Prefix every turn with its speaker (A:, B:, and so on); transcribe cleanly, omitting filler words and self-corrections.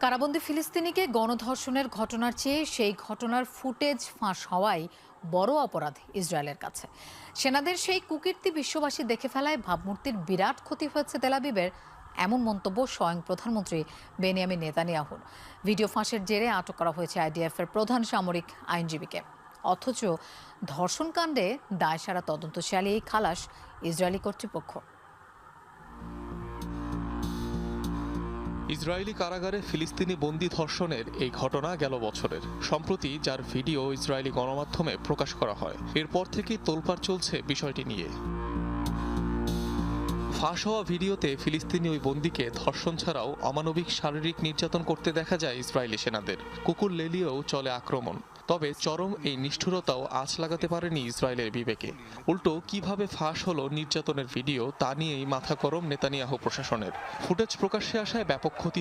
A: কারাবন্দী ফিলিস্তিনিকে গণধর্ষণের ঘটনার চেয়ে সেই ঘটনার ফুটেজ ফাঁস হওয়াই বড় অপরাধ ইসরায়েলের কাছে। সেনাদের সেই কুকীর্তি বিশ্ববাসী দেখে ফেলায় ভাবমূর্তির বিরাট ক্ষতি হয়েছে তেল আবিবের, এমন মন্তব্য স্বয়ং প্রধানমন্ত্রী বেনিয়ামিন নেতানিয়াহুর। ভিডিও ফাঁসের জেরে আটক করা হয়েছে আইডিএফের প্রধান সামরিক আইনজীবীকে। অথচ ধর্ষণকাণ্ডে দায়সারা তদন্ত চালিয়ে খালাস ইসরায়েলি কর্তৃপক্ষ।
B: ইসরায়েলি কারাগারে ফিলিস্তিনি বন্দী ধর্ষণের এই ঘটনা গেল বছরের। সম্প্রতি যার ভিডিও ইসরায়েলি গণমাধ্যমে প্রকাশ করা হয়, এরপর থেকেই তোলপাড় চলছে বিষয়টি নিয়ে। ফাঁস হওয়া ভিডিওতে ফিলিস্তিনি ওই বন্দীকে ধর্ষণ ছাড়াও অমানবিক শারীরিক নির্যাতন করতে দেখা যায় ইসরায়েলি সেনাদের। কুকুর লেলিয়েও চলে আক্রমণ। তবে চরম এই নিষ্ঠুরতাও আঁচ লাগাতে পারেনি ইসরায়েলের বিবেকে। উল্টো কিভাবে ফাঁস হলো নির্যাতনের ভিডিও তা নিয়েই মাথা গরম নেতানিয়াহু প্রশাসনের। ফুটেজ প্রকাশ্যে আসায় ব্যাপক ক্ষতি